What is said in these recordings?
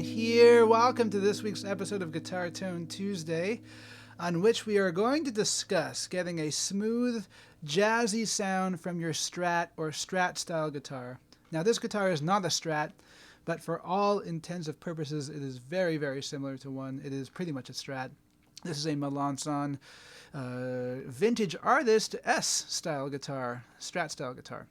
here. Welcome to this week's episode of Guitar Tone Tuesday, on which we are going to discuss getting a smooth, jazzy sound from your Strat or Strat style guitar. Now, this guitar is not a Strat, but for all intents and purposes, it is very, very similar to one. It is pretty much a Strat. This is a Melancon Vintage Artist S style guitar, Strat style guitar.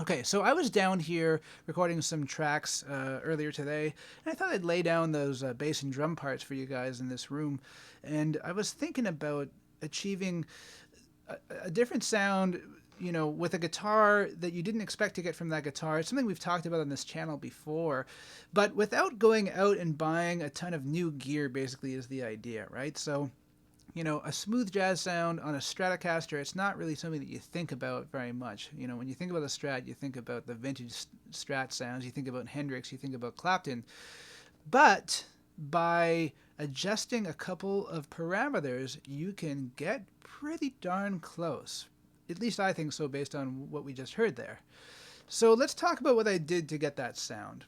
Okay, so I was down here recording some tracks earlier today, and I thought I'd lay down those bass and drum parts for you guys in this room. And I was thinking about achieving a different sound, you know, with a guitar that you didn't expect to get from that guitar. It's something we've talked about on this channel before, but without going out and buying a ton of new gear, basically, is the idea, right? So, you know, a smooth jazz sound on a Stratocaster, it's not really something that you think about very much. You know, when you think about a Strat, you think about the vintage Strat sounds, you think about Hendrix, you think about Clapton. But by adjusting a couple of parameters, you can get pretty darn close. At least I think so, based on what we just heard there. So let's talk about what I did to get that sound.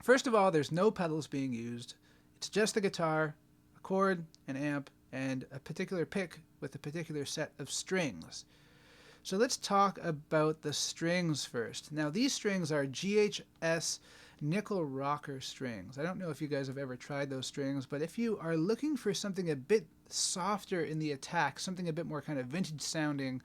First of all, there's no pedals being used. It's just the guitar, a chord, an amp, and a particular pick with a particular set of strings. So let's talk about the strings first. Now, these strings are GHS nickel rocker strings. I don't know if you guys have ever tried those strings, but if you are looking for something a bit softer in the attack, something a bit more kind of vintage sounding,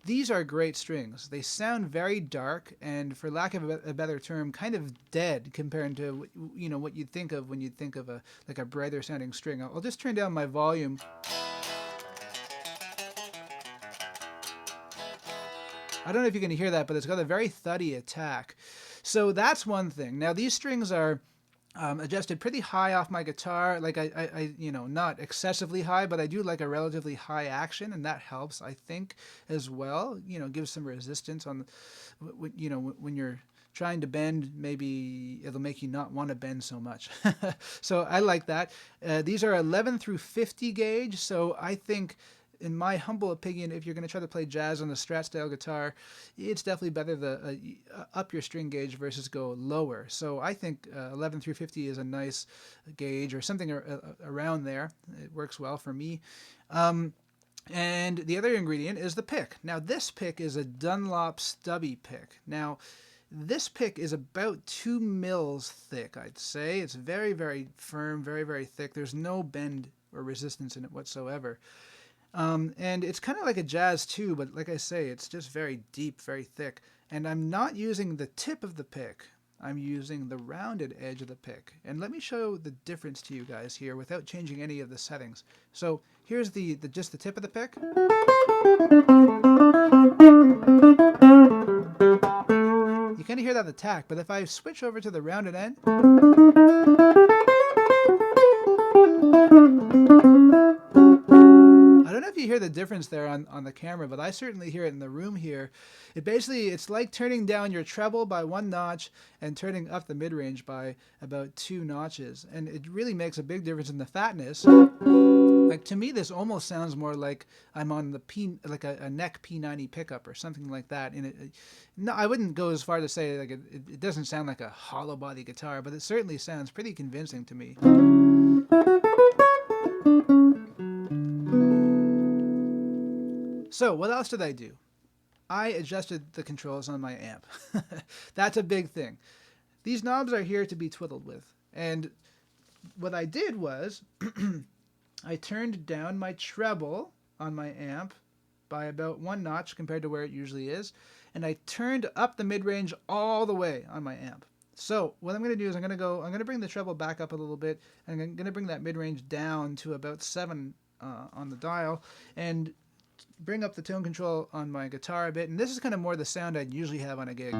these are great strings. They sound very dark and, for lack of a better term, kind of dead compared to, you know, what you'd think of when you think of a brighter sounding string. I'll just turn down my volume. I don't know if you can hear that, but it's got a very thuddy attack. So that's one thing. Now, these strings are adjusted pretty high off my guitar. Like I, you know, not excessively high, but I do like a relatively high action, and that helps, I think, as well. You know, gives some resistance on, you know, when you're trying to bend, maybe it'll make you not want to bend so much. So I like that. These are 11 through 50 gauge, so I think, in my humble opinion, if you're going to try to play jazz on a Strat style guitar, it's definitely better to up your string gauge versus go lower. So I think 11 through 50 is a nice gauge, or something around there. It works well for me. And the other ingredient is the pick. Now, this pick is a Dunlop stubby pick. Now, this pick is about 2 mils thick, I'd say. It's very, very firm, very, very thick. There's no bend or resistance in it whatsoever. And it's kind of like a jazz too, but like I say, it's just very deep, very thick. And I'm not using the tip of the pick. I'm using the rounded edge of the pick. And let me show the difference to you guys here without changing any of the settings. So here's just the tip of the pick. You kind of hear that attack, but if I switch over to the rounded end, I don't know if you hear the difference there on the camera, but I certainly hear it in the room here. It's like turning down your treble by 1 notch and turning up the mid-range by about 2 notches. And it really makes a big difference in the fatness. Like, to me, this almost sounds more like I'm on the like a neck P90 pickup or something like that. And no, I wouldn't go as far to say like it doesn't sound like a hollow body guitar, but it certainly sounds pretty convincing to me. So what else did I do? I adjusted the controls on my amp. That's a big thing. These knobs are here to be twiddled with. And what I did was I turned down my treble on my amp by about 1 notch compared to where it usually is. And I turned up the mid-range all the way on my amp. So what I'm going to do is I'm going to bring the treble back up a little bit, and I'm going to bring that mid-range down to about 7 on the dial, and bring up the tone control on my guitar a bit. And this is kind of more the sound I'd usually have on a gig.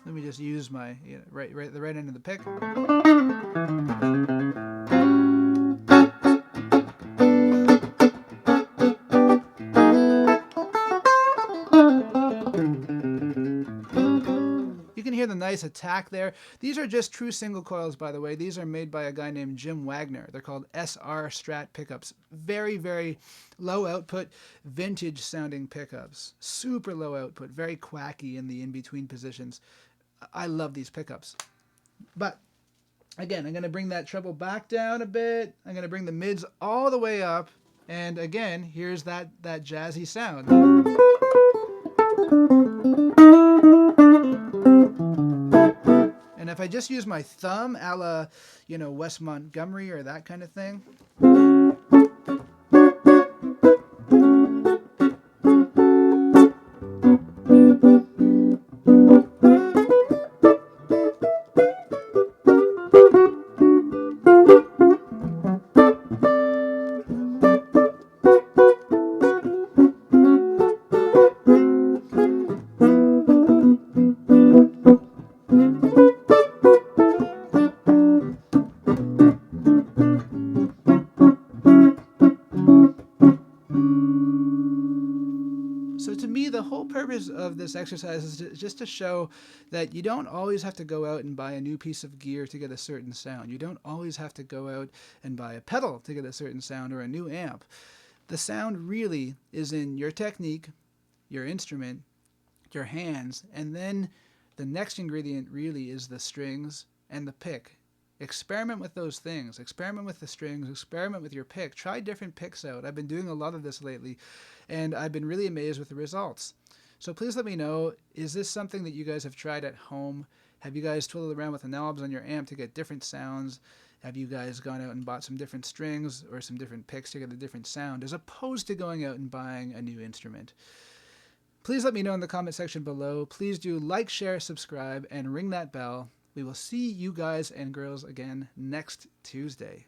Let me just use my the right end of the pick. You can hear the nice attack there. These are just true single coils, by the way. These are made by a guy named Jim Wagner. They're called SR Strat pickups. Very, very low output, vintage sounding pickups. Super low output, very quacky in the in-between positions. I love these pickups. But again, I'm going to bring that treble back down a bit. I'm going to bring the mids all the way up. And again, here's that jazzy sound. And if I just use my thumb, a la, Wes Montgomery or that kind of thing. So to me, the whole purpose of this exercise is just to show that you don't always have to go out and buy a new piece of gear to get a certain sound. You don't always have to go out and buy a pedal to get a certain sound or a new amp. The sound really is in your technique, your instrument, your hands, and then the next ingredient really is the strings and the pick. Experiment with those things. Experiment with the strings. Experiment with your pick. Try different picks out. I've been doing a lot of this lately, and I've been really amazed with the results. So please let me know, is this something that you guys have tried at home? Have you guys twiddled around with the knobs on your amp to get different sounds? Have you guys gone out and bought some different strings or some different picks to get a different sound, as opposed to going out and buying a new instrument? Please let me know in the comment section below. Please do like, share, subscribe, and ring that bell. We will see you guys and girls again next Tuesday.